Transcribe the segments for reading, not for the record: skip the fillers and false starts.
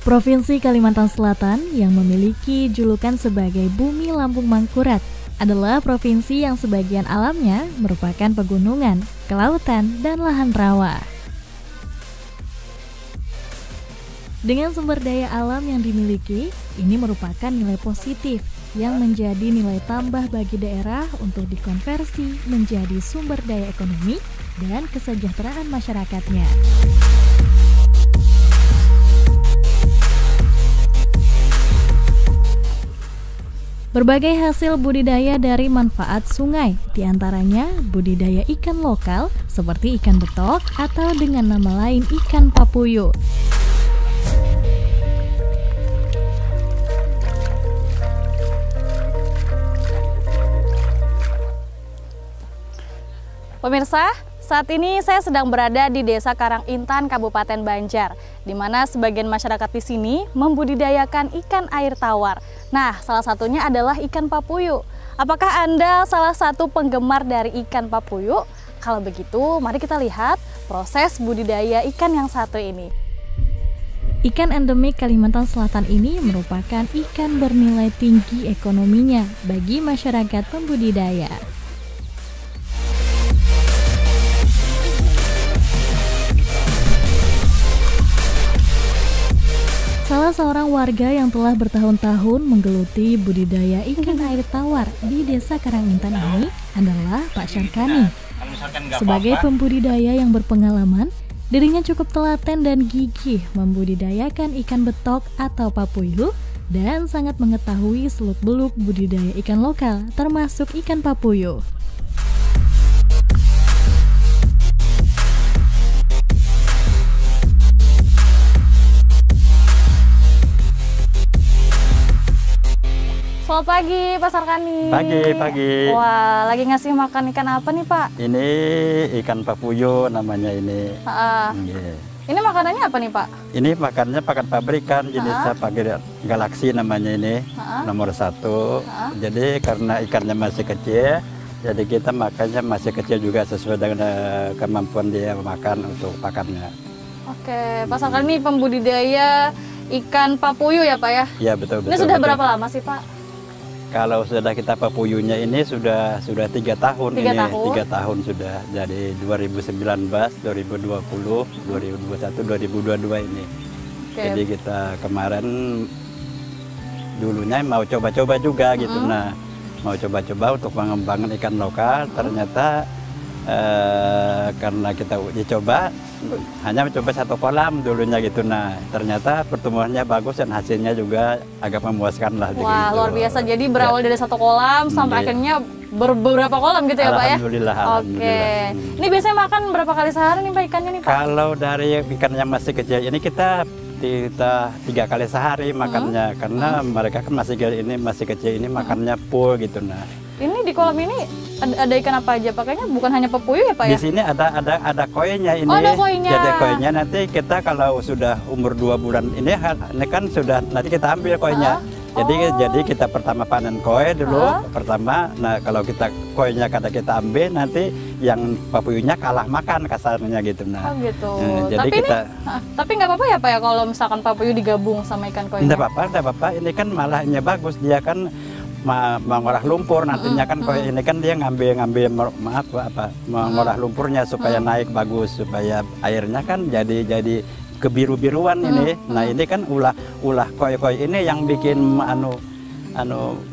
Provinsi Kalimantan Selatan yang memiliki julukan sebagai Bumi Lampung Mangkurat adalah provinsi yang sebagian alamnya merupakan pegunungan, kelautan, dan lahan rawa. Dengan sumber daya alam yang dimiliki, ini merupakan nilai positif yang menjadi nilai tambah bagi daerah untuk dikonversi menjadi sumber daya ekonomi dan kesejahteraan masyarakatnya. Berbagai hasil budidaya dari manfaat sungai, diantaranya budidaya ikan lokal seperti ikan betok atau dengan nama lain ikan papuyu. Pemirsa, saat ini saya sedang berada di Desa Karangintan, Kabupaten Banjar, di mana sebagian masyarakat di sini membudidayakan ikan air tawar. Nah, salah satunya adalah ikan papuyu. Apakah Anda salah satu penggemar dari ikan papuyu? Kalau begitu, mari kita lihat proses budidaya ikan yang satu ini. Ikan endemik Kalimantan Selatan ini merupakan ikan bernilai tinggi ekonominya bagi masyarakat pembudidaya. Salah seorang warga yang telah bertahun-tahun menggeluti budidaya ikan air tawar di Desa Karangintan ini adalah Pak Syarkani. Sebagai pembudidaya yang berpengalaman, dirinya cukup telaten dan gigih membudidayakan ikan betok atau papuyu dan sangat mengetahui seluk-beluk budidaya ikan lokal termasuk ikan papuyu. Selamat pagi, Pak Syarkani. Pagi. Wah, lagi ngasih makan ikan apa nih, Pak? Ini ikan papuyu namanya ini. Ini makanannya apa nih, Pak? Ini makannya pakan pabrikan, jenisnya pakai Galaxy namanya ini, nomor 1. Jadi karena ikannya masih kecil, jadi kita makannya masih kecil juga sesuai dengan kemampuan dia makan untuk pakannya. Oke, Pak Syarkani pembudidaya ikan papuyu ya, Pak ya? Iya, betul. Ini sudah berapa lama sih, Pak? Kalau sudah kita papuyunya ini sudah 3 tahun. 3 tahun sudah. Jadi 2019, 2020, 2021, 2022 ini. Jadi kita kemarin dulunya mau coba-coba juga gitu. Nah, mau coba-coba untuk pengembangan ikan lokal. Ternyata karena kita dicoba hanya mencoba 1 kolam dulunya gitu. Nah, ternyata pertumbuhannya bagus dan hasilnya juga agak memuaskan lah. Wah, luar biasa. Jadi berawal dari 1 kolam sampai akhirnya beberapa kolam gitu ya, Pak ya? Alhamdulillah. Oke. Ini biasanya makan berapa kali sehari nih, Pak, ikannya nih, Pak? Kalau dari ikan yang masih kecil ini kita 3 kali sehari makannya, karena mereka kan masih kecil ini makannya full gitu. Nah, ini di kolam ini ada ikan apa aja? Pakainya bukan hanya papuyu ya, Pak ya? Di sini ada koinya ini. Oh, ada koinya. Jadi koinya nanti kita kalau sudah umur 2 bulan ini kan sudah nanti kita ambil koinya. Jadi kita pertama panen koi dulu pertama. Nah, kalau koinya kita ambil, nanti yang papuyunya kalah makan kasarnya gitu. Nah, gitu. Jadi tapi nggak apa-apa ya, Pak ya, kalau misalkan papuyu digabung sama ikan koinya? Nggak apa-apa. Ini kan malahnya bagus, dia kan mengolah lumpur nantinya kan koi ini kan dia ngambil mengolah lumpurnya supaya naik bagus, supaya airnya kan jadi kebiru-biruan ini. Nah, ini kan ulah koi ini yang bikin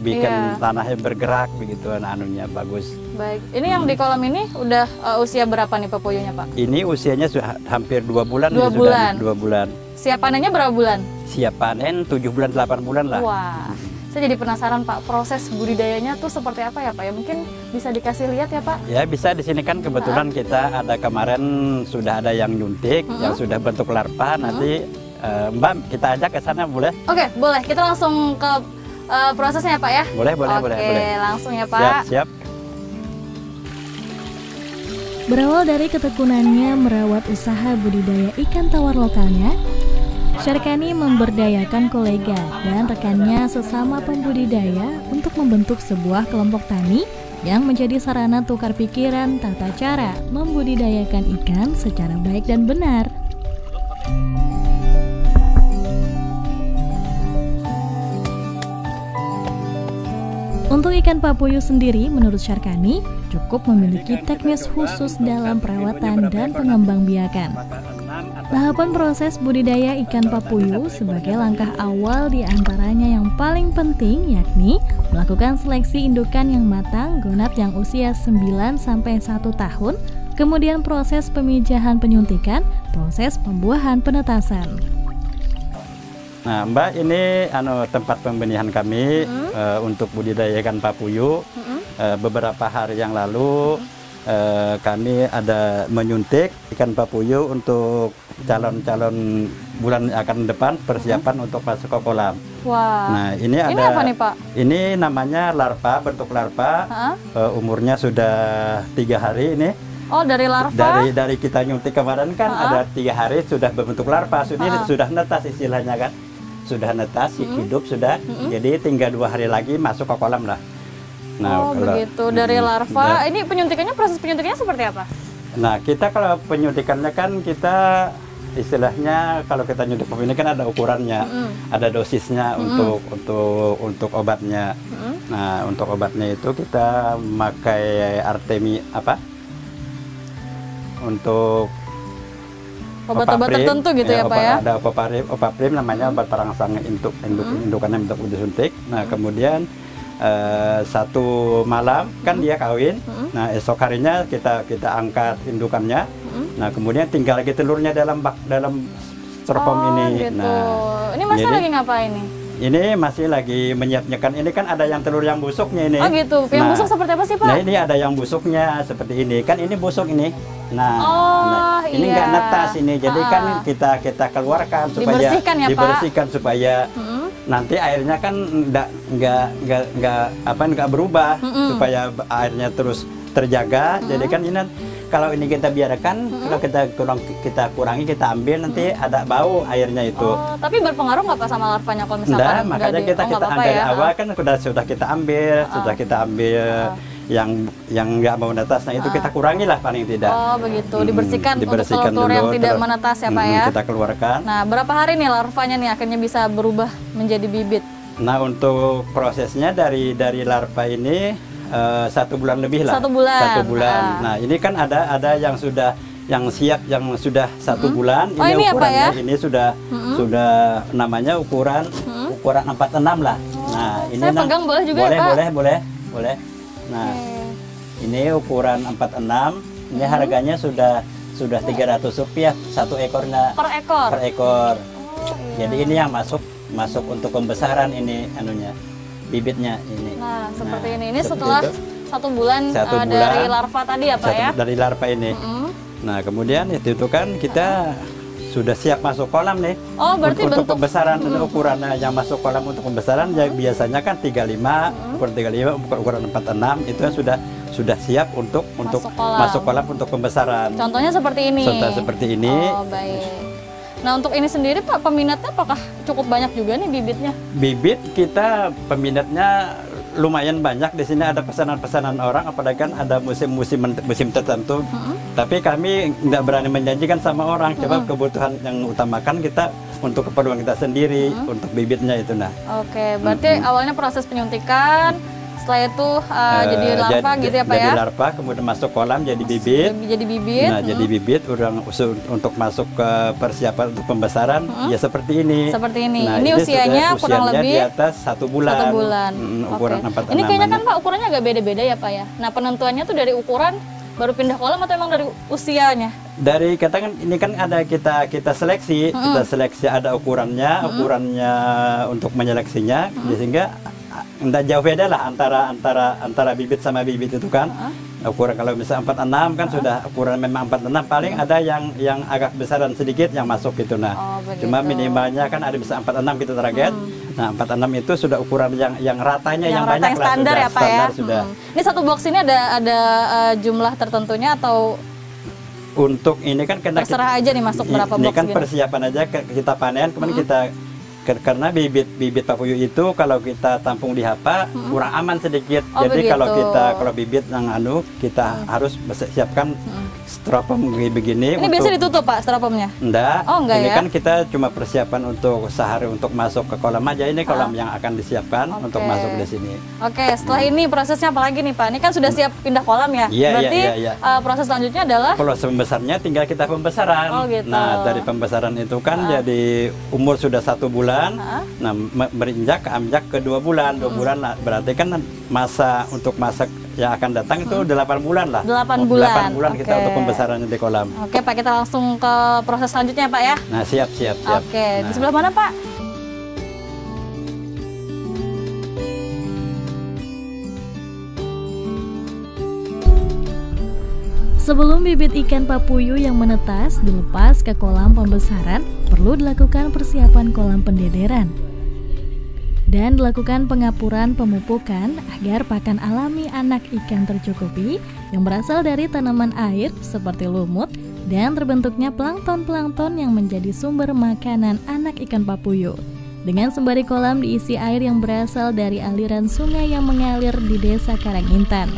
bikin tanahnya bergerak begitu, anunya bagus. Baik, ini yang di kolam ini udah usia berapa nih papuyunya, Pak? Ini usianya sudah hampir 2 bulan. 2 bulan. 2 bulan. Siap panennya berapa bulan? Siap panen 7 bulan 8 bulan lah. Wah. Saya jadi penasaran, Pak, proses budidayanya tuh seperti apa ya, Pak ya? Mungkin bisa dikasih lihat ya, Pak? Ya, bisa. Di sini kan kebetulan kita ada kemarin sudah ada yang nyuntik, yang sudah bentuk larva. Nanti Mbak, kita ajak ke sana boleh? Oke, boleh. Kita langsung ke prosesnya, Pak ya? Boleh. Oke, langsung ya, Pak. Siap. Berawal dari ketekunannya merawat usaha budidaya ikan tawar lokalnya, Syarkani memberdayakan kolega dan rekannya sesama pembudidaya untuk membentuk sebuah kelompok tani yang menjadi sarana tukar pikiran tata cara membudidayakan ikan secara baik dan benar. Untuk ikan papuyuh sendiri, menurut Syarkani, cukup memiliki teknis khusus dalam perawatan dan pengembangbiakan. Tahapan proses budidaya ikan papuyuh sebagai langkah awal diantaranya yang paling penting yakni melakukan seleksi indukan yang matang gonat yang usia 9-1 tahun, kemudian proses pemijahan penyuntikan, proses pembuahan penetasan. Nah, Mbak, ini tempat pembenihan kami untuk budidaya ikan papuyuh. Beberapa hari yang lalu kami ada menyuntik ikan papuyuh untuk calon-calon bulan akan depan persiapan untuk masuk ke kolam. Wah. Nah, ini ada. Ini apa nih, Pak? Ini namanya larva, bentuk larva. Umurnya sudah 3 hari ini. Oh, dari larva? Dari kita nyuntik kemarin kan ada 3 hari sudah berbentuk larva. Ini sudah netas istilahnya kan. Sudah netas, hidup sudah. Jadi tinggal 2 hari lagi masuk ke kolam lah. Nah, begitu. Dari larva, ini penyuntikannya, proses penyuntikannya seperti apa? Nah, kita kalau penyuntikannya kan kita istilahnya kalau kita nyuntik ini kan ada ukurannya, ada dosisnya untuk obatnya. Nah, untuk obatnya itu kita memakai Artemi untuk obat-obat tertentu gitu ya, Pak ya? Ada opaprim namanya obat perangsang indukannya untuk disuntik. Nah, kemudian 1 malam kan dia kawin. Nah, esok harinya kita angkat indukannya. Nah, kemudian tinggal lagi telurnya dalam styrofoam ini. Gitu. Nah, ini masih lagi ngapain nih? Ini masih lagi menyiapkan. Ini kan ada yang telur yang busuknya ini. Oh gitu. Yang busuk seperti apa sih, Pak? Nah, ini ada yang busuknya seperti ini. Kan ini busuk ini. Nah, ini nggak netas ini. Jadi kan kita keluarkan supaya dibersihkan supaya nanti airnya kan nggak berubah, supaya airnya terus terjaga. Jadi kan ini kalau ini kita biarkan, kalau kita kurangi, kita ambil, nanti ada bau airnya itu. Oh, tapi berpengaruh nggak Pak sama larvanya kalau misalkan? Nah, makanya kita ambil dari awal kan sudah kita ambil, yang nggak mau netas. Nah, itu kita kurangi lah paling tidak. Oh, begitu. Dibersihkan untuk telur yang tidak menetas ya, Pak ya? Kita keluarkan. Nah, berapa hari nih larvanya nih akhirnya bisa berubah menjadi bibit? Nah, untuk prosesnya dari larva ini 1 bulan lebih lah. 1 bulan. 1 bulan. Nah, ini kan ada yang sudah siap yang sudah 1 bulan. Ini ukurannya ini sudah namanya ukuran 46 lah. Nah, ini saya pegang boleh juga ya, Pak? Boleh. Nah, ini ukuran 46. Ini harganya sudah Rp300 1 ekornya. Per ekor. Jadi ini yang masuk untuk pembesaran ini bibitnya ini. Nah, seperti ini. Ini setelah 1 bulan, dari larva tadi ya, Pak ya? Dari larva ini. Nah, kemudian itu kan kita sudah siap masuk kolam nih. Oh, berarti untuk pembesaran. Ukurannya yang masuk kolam untuk pembesaran ya biasanya kan 35, ukuran 46 itu sudah siap untuk masuk kolam untuk pembesaran. Contohnya seperti ini. Oh, baik. Nah, untuk ini sendiri Pak, peminatnya apakah cukup banyak juga nih bibitnya? Bibit kita peminatnya lumayan banyak. Di sini ada pesanan-pesanan orang, apalagi kan ada musim tertentu. Tapi kami nggak berani menjanjikan sama orang. Coba kebutuhan yang utamakan kita untuk keperluan kita sendiri, untuk bibitnya itu. Nah. Oke, berarti awalnya proses penyuntikan. Setelah itu jadi larva gitu ya, Pak ya? Jadi larva, kemudian masuk kolam jadi bibit. Jadi bibit. Nah, jadi bibit untuk masuk ke persiapan untuk pembesaran ya seperti ini. Seperti ini. Nah, ini usianya kurang lebih di atas 1 bulan. 1 bulan. Ukuran 46. Ini kayaknya kan Pak ukurannya agak beda-beda ya, Pak ya? Nah, penentuannya tuh dari ukuran baru pindah kolam atau emang dari usianya? Dari katakan ini kan ada kita seleksi, ada ukurannya untuk menyeleksinya, sehingga nggak jauh beda lah antara bibit sama bibit itu kan. Ukuran kalau misalnya 46 kan sudah ukuran memang 46, paling ada yang agak besaran sedikit yang masuk gitu. Nah, cuma minimalnya kan ada bisa 46 gitu target. Nah, 46 itu sudah ukuran yang ratanya yang banyak lah, standar sudah ya, Pak ya. Sudah. Ini satu box ini ada jumlah tertentunya atau untuk ini kan terserah aja nih masuk berapa box? Ini kan persiapan aja kita panen, kemudian karena bibit papuyuh itu kalau kita tampung di hapa kurang aman sedikit. Jadi begitu. kalau bibit yang kita harus siapkan styrofoam begini. Ini biasa ditutup Pak styrofoamnya? Enggak. Oh, enggak ini ya? kan kita cuma persiapan untuk sehari untuk masuk ke kolam aja. Ini kolam yang akan disiapkan untuk masuk di sini. Oke, setelah ini prosesnya apa lagi nih Pak? Ini kan sudah siap pindah kolam ya? Iya, Berarti iya. Proses selanjutnya adalah? Proses pembesarnya tinggal kita pembesaran. Oh, gitu. Nah, dari pembesaran itu kan jadi umur sudah 1 bulan. Nah, berinjak ke 2 bulan. 2 bulan berarti kan masa untuk masak yang akan datang itu 8 bulan lah. 8 bulan. 8 bulan kita untuk pembesarannya di kolam. Oke Pak, kita langsung ke proses selanjutnya Pak ya. Nah, siap. Oke, Nah, di sebelah mana Pak? Sebelum bibit ikan papuyuh yang menetas dilepas ke kolam pembesaran, perlu dilakukan persiapan kolam pendederan dan dilakukan pengapuran pemupukan agar pakan alami anak ikan tercukupi yang berasal dari tanaman air seperti lumut dan terbentuknya plankton-plankton yang menjadi sumber makanan anak ikan papuyuh. Dengan sembari kolam diisi air yang berasal dari aliran sungai yang mengalir di Desa Karangintan.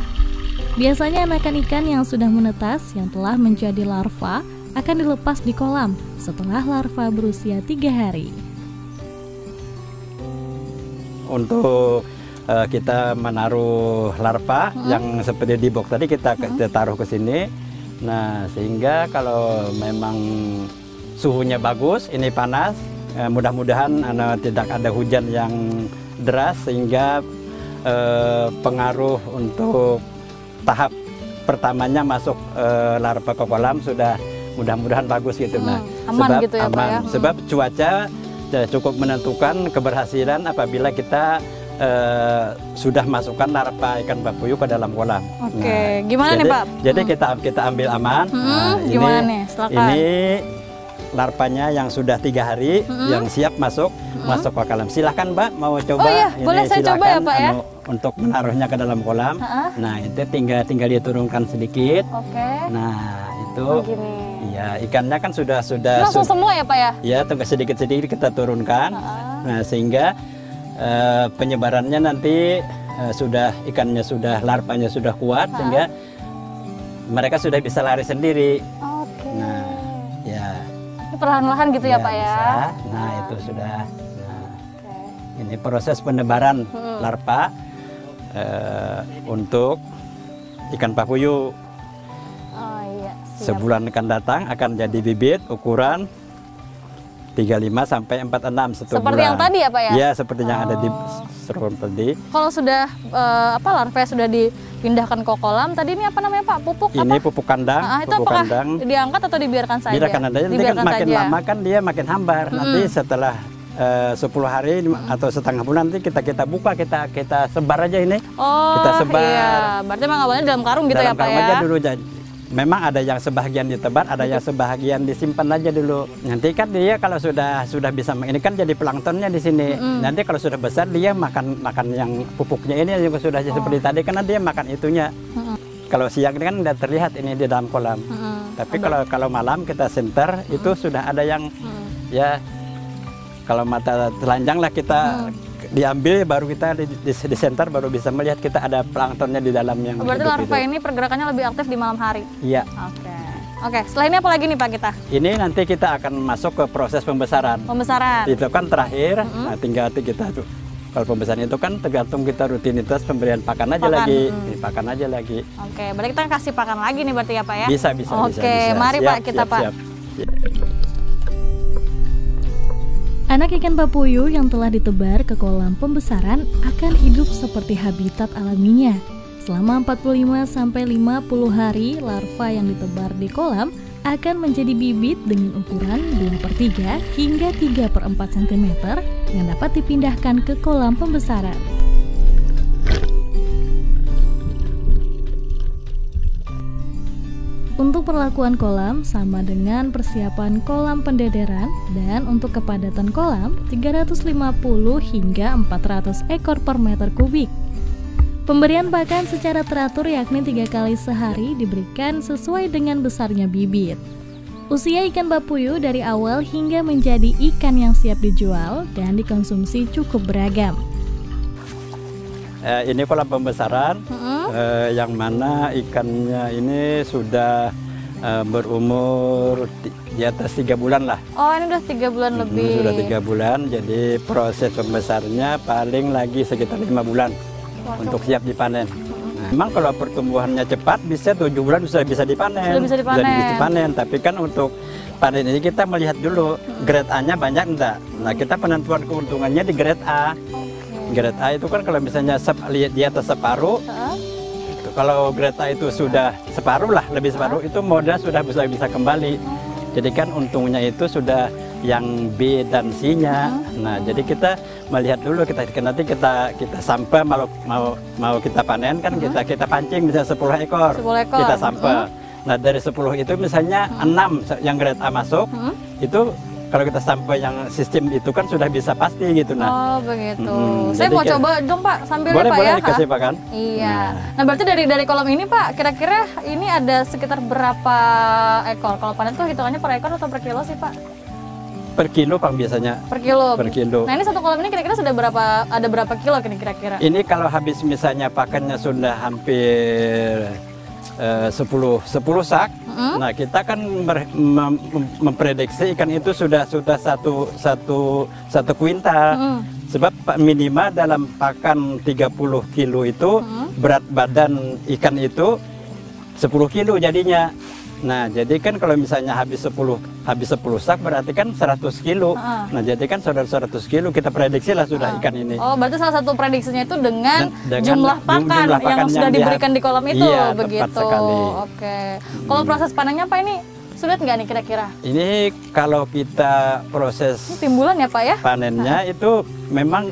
Biasanya anakan ikan yang sudah menetas yang telah menjadi larva akan dilepas di kolam setelah larva berusia 3 hari. Untuk kita menaruh larva yang seperti di box tadi kita taruh ke sini. Nah, sehingga kalau memang suhunya bagus, ini panas, mudah-mudahan tidak ada hujan yang deras sehingga pengaruh untuk tahap pertamanya masuk larva ke kolam sudah mudah-mudahan bagus gitu. Nah, aman sebab gitu ya, Pak, ya? Sebab cuaca cukup menentukan keberhasilan apabila kita sudah masukkan larva ikan papuyuh ke dalam kolam. Oke, Nah, gimana nih Pak? Jadi kita ambil aman. Nah, gimana nih? Silakan. Ini larvanya yang sudah 3 hari yang siap masuk ke kolam. Silahkan Mbak mau coba. Oh iya, ini boleh saya coba ya Pak ya? Untuk menaruhnya ke dalam kolam. Nah, itu tinggal diturunkan sedikit. Oke. Nah, itu Begini. ya ikannya kan sudah Langsung semua ya Pak ya? ya tunggu sedikit-sedikit kita turunkan. Nah, sehingga penyebarannya nanti ikannya sudah larvanya sudah kuat sehingga mereka sudah bisa lari sendiri. Oke. Nah, ya. Ini perlahan-lahan gitu ya Pak ya? Bisa. Nah, itu sudah. Nah, ini proses penebaran larva untuk ikan papuyuh. Oh iya. Siap. Sebulan akan datang akan jadi bibit ukuran 35 sampai 46 1 Seperti bulan. yang tadi ya Pak ya? Iya, seperti yang ada di styrofoam tadi. Kalau sudah larva sudah dipindahkan ke kolam, tadi ini apa namanya Pak? Pupuk Ini apa? pupuk kandang. Itu Pupuk apakah kandang. diangkat atau dibiarkan saja? Biarkan aja. Nanti kan makin lama kan dia makin hambar. Nanti setelah 10 hari atau setengah bulan nanti kita buka, kita sebar aja ini. Oh, kita sebar. iya. Berarti memang awalnya dalam karung gitu ya dalam Pak karung ya? aja dulu. Memang ada yang sebagian ditebar, ada yang sebagian disimpan aja dulu. Nanti kan dia kalau sudah bisa, ini kan jadi planktonnya di sini. Nanti kalau sudah besar dia makan yang pupuknya ini juga sudah seperti tadi karena dia makan itunya. Kalau siang kan udah terlihat ini di dalam kolam. Tapi kalau malam kita senter itu sudah ada yang ya kalau mata telanjang lah kita diambil baru kita di center baru bisa melihat kita ada planktonnya di dalam yang Berarti hidup larva itu. ini pergerakannya lebih aktif di malam hari? Iya. Oke, setelah ini apa lagi nih Pak kita? Ini nanti kita akan masuk ke proses pembesaran. Pembesaran? Itu kan terakhir, nah, tinggal kita tuh. Kalau pembesaran itu kan tergantung kita rutinitas pemberian pakan aja lagi. Pakan aja lagi. Oke, berarti kita kasih pakan lagi nih berarti ya Pak ya? Bisa. Oke, mari Siap, Pak kita siap, Pak. siap. Anak ikan papuyuh yang telah ditebar ke kolam pembesaran akan hidup seperti habitat alaminya. Selama 45-50 hari, larva yang ditebar di kolam akan menjadi bibit dengan ukuran 2/3 hingga 3/4 cm yang dapat dipindahkan ke kolam pembesaran. Untuk perlakuan kolam sama dengan persiapan kolam pendederan dan untuk kepadatan kolam 350 hingga 400 ekor per meter kubik. Pemberian pakan secara teratur yakni 3 kali sehari diberikan sesuai dengan besarnya bibit. Usia ikan bapuyu dari awal hingga menjadi ikan yang siap dijual dan dikonsumsi cukup beragam. Ini kolam pembesaran, yang mana ikannya ini sudah berumur di atas 3 bulan lah. Oh, ini udah 3 bulan lebih. Sudah 3 bulan, jadi proses pembesarnya paling lagi sekitar 5 bulan untuk siap dipanen. Memang kalau pertumbuhannya cepat bisa 7 bulan bisa dipanen. Sudah bisa dipanen. Bisa dipanen. Tapi kan untuk panen ini kita melihat dulu grade A-nya banyak enggak. Nah, kita penentuan keuntungannya di grade A. Grade A itu kan kalau misalnya di atas separuh, kalau grade A itu sudah separuh lah, lebih separuh, itu modal sudah bisa kembali. Jadi kan untungnya itu sudah yang B dan C-nya. Nah, jadi kita melihat dulu, nanti kita sampai mau kita panen kan, kita pancing bisa 10 ekor. 10 ekor. Kita sampai. Nah, dari 10 itu misalnya 6 yang grade A masuk, itu kalau kita sampai yang sistem itu kan sudah bisa pasti gitu. Oh, begitu. Saya mau coba dong, Pak, sambil boleh, Pak boleh ya. dikasih Pak kan? Iya. Nah, berarti dari kolam ini Pak, kira-kira ini ada sekitar berapa ekor? Kalau panen tuh hitungannya per ekor atau per kilo sih Pak? Per kilo Pak biasanya. Per kilo. Per kilo. Nah, ini satu kolam ini kira-kira sudah ada berapa kilo kira-kira? Ini kalau habis misalnya pakannya sudah hampir 10 sak. Nah, kita kan memprediksi ikan itu sudah satu kuintal. Sebab minimal dalam pakan 30 kilo itu berat badan ikan itu 10 kilo jadinya. Nah, jadi kan kalau misalnya habis 10 sak berarti kan 100 kilo. Nah, jadi kan 100 kilo kita prediksi lah sudah ikan ini. Oh, berarti salah satu prediksinya itu dengan jumlah pakan yang sudah diberikan di kolam itu, iya, begitu. Sekali. Oke. Kalau proses panennya Pak ini sulit nggak nih kira-kira? Ini kalau kita proses timbulan ya Pak ya? Panennya itu memang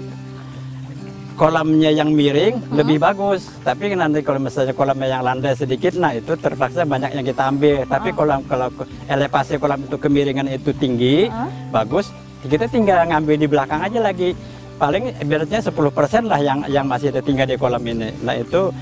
kolamnya yang miring lebih bagus, tapi nanti kalau misalnya kolamnya yang landai sedikit, nah itu terpaksa banyak yang kita ambil. Tapi kalau elevasi kolam itu kemiringan itu tinggi, bagus, kita tinggal ngambil di belakang aja lagi. Paling ibaratnya 10% lah yang masih tinggal di kolam ini. Nah, itu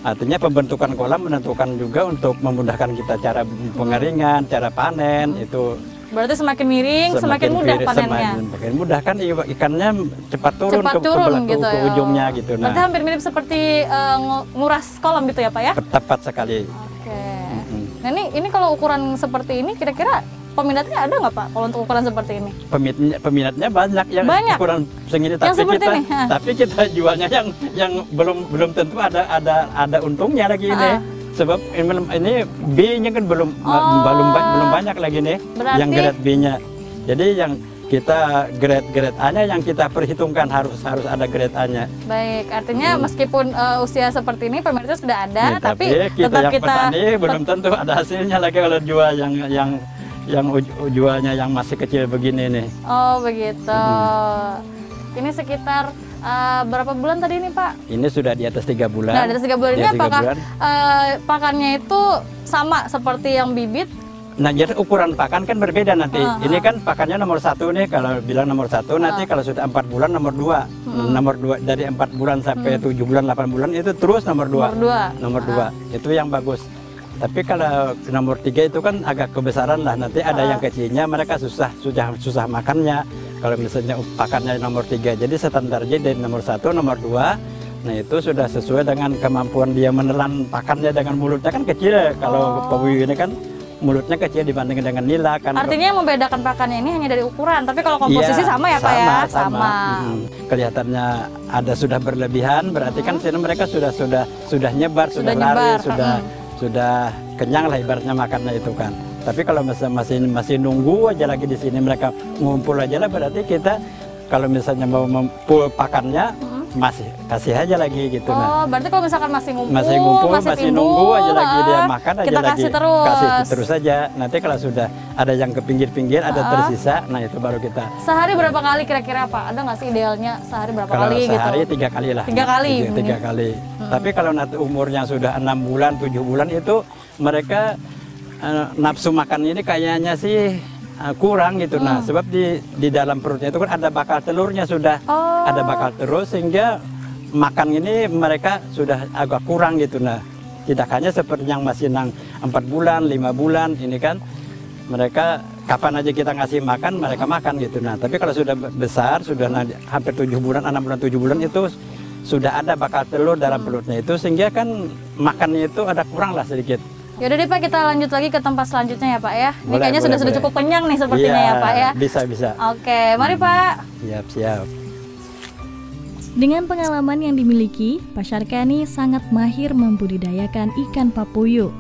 artinya pembentukan kolam menentukan juga untuk memudahkan kita cara pengeringan, cara panen itu. Berarti semakin miring, semakin mudah panennya. Semakin mudah kan ikannya cepat turun gitu ke ujungnya gitu. Nah, berarti hampir mirip seperti nguras kolam gitu ya Pak ya? Tepat sekali. Oke. Nah, ini kalau ukuran seperti ini kira-kira peminatnya ada nggak Pak kalau untuk ukuran seperti ini? Peminatnya banyak yang ukuran segini, tapi kita jualnya yang belum tentu ada untungnya lagi ini. Sebab ini B-nya kan belum banyak lagi nih. Berarti yang grade B-nya. Jadi yang kita grade A-nya yang kita perhitungkan harus ada grade A-nya. Baik, artinya meskipun usia seperti ini pemirsa sudah ada, tapi kita petani belum tentu ada hasilnya lagi kalau jual yang jualnya yang masih kecil begini nih. Oh, begitu. Ini sekitar berapa bulan tadi ini Pak? Ini sudah di atas 3 bulan. Nah, di atas 3 bulan ini apakah pakannya itu sama seperti yang bibit? Nah, jadi ukuran pakan kan berbeda nanti. Ini kan pakannya nomor 1 nih, kalau bilang nomor 1, nanti kalau sudah 4 bulan nomor 2. Nomor 2 dari 4 bulan sampai 7 bulan, 8 bulan itu terus nomor 2. Nomor 2. Itu yang bagus. Tapi kalau nomor 3 itu kan agak kebesaran lah, nanti ada yang kecilnya mereka susah makannya. Kalau misalnya pakannya nomor 3, jadi standarnya dari nomor 1, nomor 2. Nah, itu sudah sesuai dengan kemampuan dia menelan pakannya dengan mulutnya kan kecil. Kalau babuyu ini kan mulutnya kecil dibanding dengan nila kan. Artinya yang membedakan pakannya ini hanya dari ukuran, tapi kalau komposisi sama ya Pak ya? Sama. Kelihatannya ada sudah berlebihan, berarti kan sini mereka sudah nyebar, sudah lari, sudah kenyang lah ibaratnya makannya itu kan. Tapi kalau masih nunggu aja lagi di sini mereka ngumpul aja lah, berarti kita kalau misalnya mau full pakannya masih kasih aja lagi gitu. Berarti kalau misalkan masih ngumpul, masih nunggu aja lagi dia makan aja kita lagi. Kasih terus aja. Nanti kalau sudah ada yang ke pinggir-pinggir, ada tersisa, nah itu baru kita. Sehari berapa kali kira-kira Pak? Ada nggak sih idealnya sehari berapa kalau kali gitu? Kalau sehari 3 kali lah. 3 kali? 3 kali. Tapi kalau nanti umurnya sudah 6 bulan, 7 bulan itu mereka nafsu makan ini kayaknya sih kurang gitu. Nah, sebab di dalam perutnya itu kan ada bakal telurnya sudah. Ada bakal telur sehingga makan ini mereka sudah agak kurang gitu. Nah, tidak hanya seperti yang masih 4 bulan, 5 bulan ini kan mereka kapan aja kita ngasih makan mereka makan gitu. Nah tapi kalau sudah besar, sudah hampir 7 bulan, 6 bulan, 7 bulan itu sudah ada bakal telur dalam perutnya itu, sehingga kan makannya itu ada kurang lah sedikit. Yaudah deh Pak, kita lanjut lagi ke tempat selanjutnya ya Pak ya. Ini kayaknya sudah cukup kenyang nih sepertinya ya Pak ya. Bisa. Oke, mari Pak. Siap. Dengan pengalaman yang dimiliki, Pak Syarkani sangat mahir membudidayakan ikan papuyu.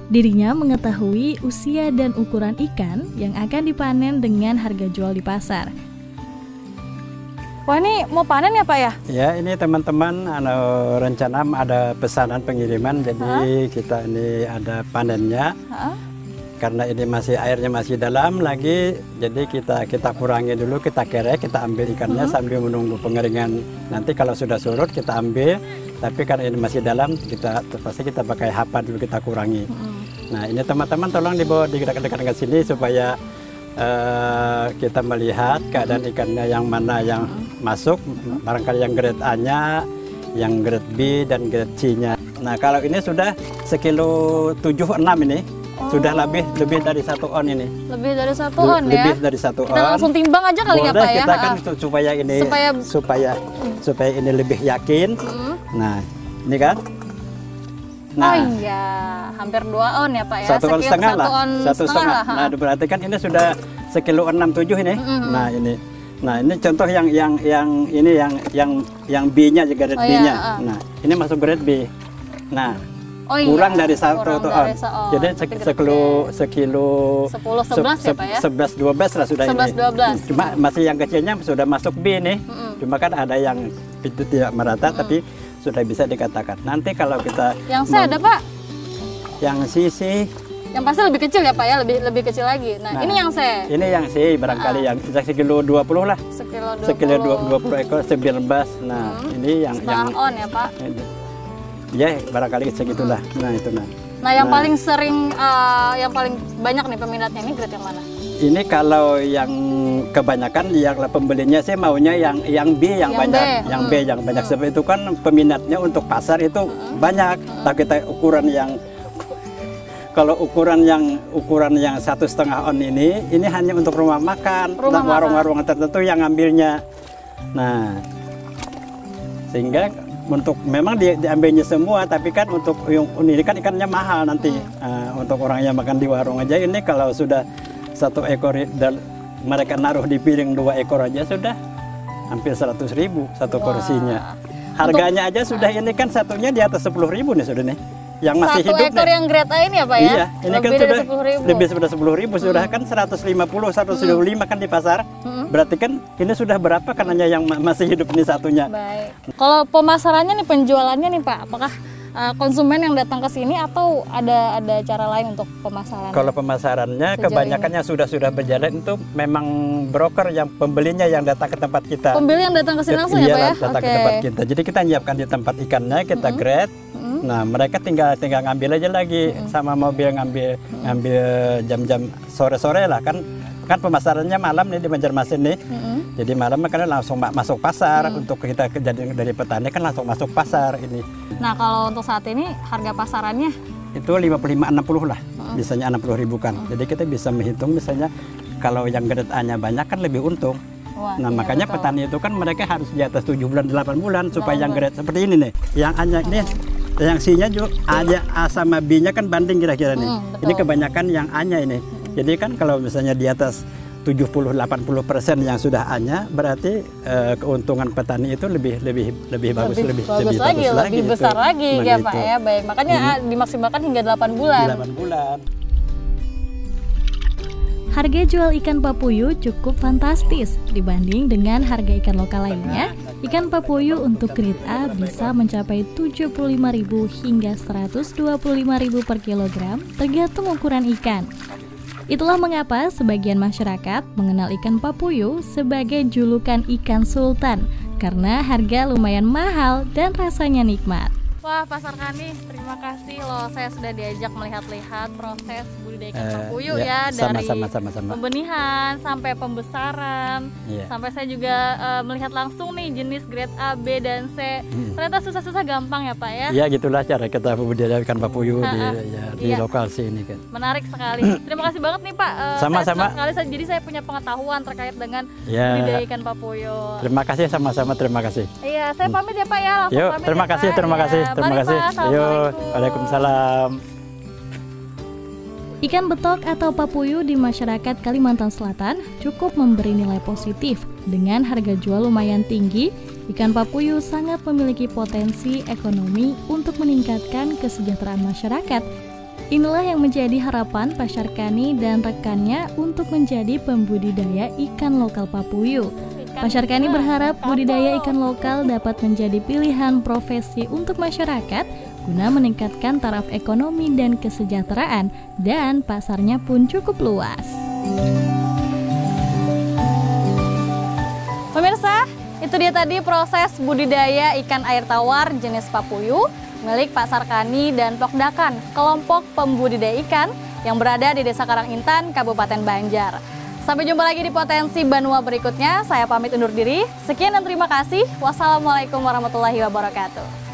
Dirinya mengetahui usia dan ukuran ikan yang akan dipanen dengan harga jual di pasar. Wah, ini mau panen ya Pak ya? Ya, ini teman-teman rencana ada pesanan pengiriman, jadi kita ini ada panennya. Karena ini airnya masih dalam lagi, jadi kita kurangi dulu, kita kerek, kita ambil ikannya sambil menunggu pengeringan. Nanti kalau sudah surut kita ambil, tapi karena ini masih dalam, pasti kita pakai hapa dulu, kita kurangi. Nah ini teman-teman tolong dibawa dekat-dekat ke sini supaya kita melihat keadaan ikannya yang mana yang masuk, barangkali yang grade A-nya, yang grade B dan grade C-nya. Nah kalau ini sudah sekilo 76 ini. Sudah lebih dari 1 on ini. Lebih dari 1 on ya? Lebih dari 1 on. Kita langsung timbang aja kali ya Pak ya? Kita kan supaya ini lebih yakin. Nah ini kan. Nah, oh iya, hampir 2 on ya Pak ya? 1 on setengah lah. 1 setengah. Nah berarti kan ini sudah sekilo 67 ini. Nah ini. Nah ini contoh yang B-nya, grade B-nya. Nah ini masuk grade B. Nah kurang dari 1 on. Jadi sekilo 10-11 ya Pak ya? 11-12 lah sudah 11, ini. 11. Cuma masih yang kecilnya sudah masuk B nih. Cuma kan ada yang itu tidak merata tapi sudah bisa dikatakan. Nanti kalau kita yang C ada Pak? Yang C yang pasti lebih kecil ya Pak ya, lebih kecil lagi. Nah ini yang C. Ini yang C barangkali yang sekilo 20 lah. Sekilo 20 ekor 19. Nah ini yang on ya Pak. Ya barangkali segitulah. Nah itu Nah yang paling sering, yang paling banyak nih peminatnya ini grade yang mana? Ini kalau yang kebanyakan yang pembelinya sih maunya yang B yang banyak, yang B yang banyak. Sebab itu kan peminatnya untuk pasar itu banyak. Tapi kita kalau ukuran yang 1,5 on ini hanya untuk rumah makan, warung-warung tertentu yang ngambilnya. Nah sehingga untuk memang diambilnya semua, tapi kan untuk ini kan ikannya mahal nanti. Untuk orang yang makan di warung aja ini kalau sudah 1 ekor dan mereka naruh di piring 2 ekor aja sudah hampir 100.000 1 porsinya. Harganya aja sudah ini kan satunya di atas 10.000 nih sudah nih. Yang masih hidup 1 ekor yang grade A ini ya Pak ya? Iya, ini kan sudah lebih sudah 10.000, sudah kan 150-125 kan di pasar. Berarti kan ini sudah berapa karenanya yang masih hidup ini satunya. Baik. Kalau pemasarannya nih, penjualannya nih Pak, apakah konsumen yang datang ke sini atau ada cara lain untuk pemasaran? Kalau pemasarannya kebanyakannya sudah berjalan itu memang broker yang pembelinya yang datang ke tempat kita. Pembeli yang datang ke sini langsung ya Pak ya? Datang ke tempat kita. Jadi kita nyiapkan di tempat ikannya, kita grade. Nah mereka tinggal ngambil aja lagi sama mobil ngambil jam-jam sore-sore lah kan pemasarannya malam nih di Banjarmasin nih. Jadi malam kan langsung masuk pasar untuk kita jadi dari petani kan langsung masuk pasar ini. Nah kalau untuk saat ini harga pasarannya itu 55-60 lah, biasanya 60.000 kan. Jadi kita bisa menghitung misalnya kalau yang grade A-nya banyak kan lebih untung. Wah, nah iya, makanya betul. Petani itu kan mereka harus di atas 7 bulan 8 bulan supaya yang grade seperti ini nih. Yang A-nya ini yang C-nya juga A sama B-nya kan banding kira-kira nih. Ini kebanyakan yang A-nya ini. Jadi kan kalau misalnya di atas 70-80% yang sudah A-nya berarti keuntungan petani itu lebih bagus lebih besar lagi ya Pak ya. Baik, makanya dimaksimalkan hingga 8 bulan. 8 bulan. Harga jual ikan papuyu cukup fantastis dibanding dengan harga ikan lokal lainnya. Ikan papuyu untuk grade A bisa mencapai 75.000 hingga 125.000 per kilogram tergantung ukuran ikan. Itulah mengapa sebagian masyarakat mengenal ikan papuyu sebagai julukan ikan sultan karena harga lumayan mahal dan rasanya nikmat. Wah, Pak Syarkani, terima kasih loh, saya sudah diajak melihat-lihat proses budidaya budidaya ikan papuyu ya, dari sama. pembenihan sampai pembesaran, sampai saya juga melihat langsung nih jenis grade A, B, dan C. Ternyata susah-susah gampang ya Pak ya? Ya gitulah cara kita budidaya ikan papuyu di lokal sini kan. Menarik sekali. Terima kasih banget nih Pak. Sama-sama. Jadi saya punya pengetahuan terkait dengan budidaya ikan papuyu. Terima kasih sama-sama, terima kasih. Iya, saya pamit ya Pak ya. Langsung Yuk, pamit terima ya, kasih, Pak. terima kasih. Yuk, waalaikumsalam. Ikan betok atau papuyu di masyarakat Kalimantan Selatan cukup memberi nilai positif. Dengan harga jual lumayan tinggi, ikan papuyu sangat memiliki potensi ekonomi untuk meningkatkan kesejahteraan masyarakat. Inilah yang menjadi harapan Pak Syarkani dan rekannya untuk menjadi pembudidaya ikan lokal papuyu. Pak Syarkani berharap budidaya ikan lokal dapat menjadi pilihan profesi untuk masyarakat guna meningkatkan taraf ekonomi dan kesejahteraan, dan pasarnya pun cukup luas. Pemirsa, itu dia tadi proses budidaya ikan air tawar jenis papuyu milik Pak Syarkani dan Pokdakan, kelompok pembudidaya ikan yang berada di Desa Karangintan, Kabupaten Banjar. Sampai jumpa lagi di Potensi Banua berikutnya. Saya pamit undur diri. Sekian dan terima kasih. Wassalamualaikum warahmatullahi wabarakatuh.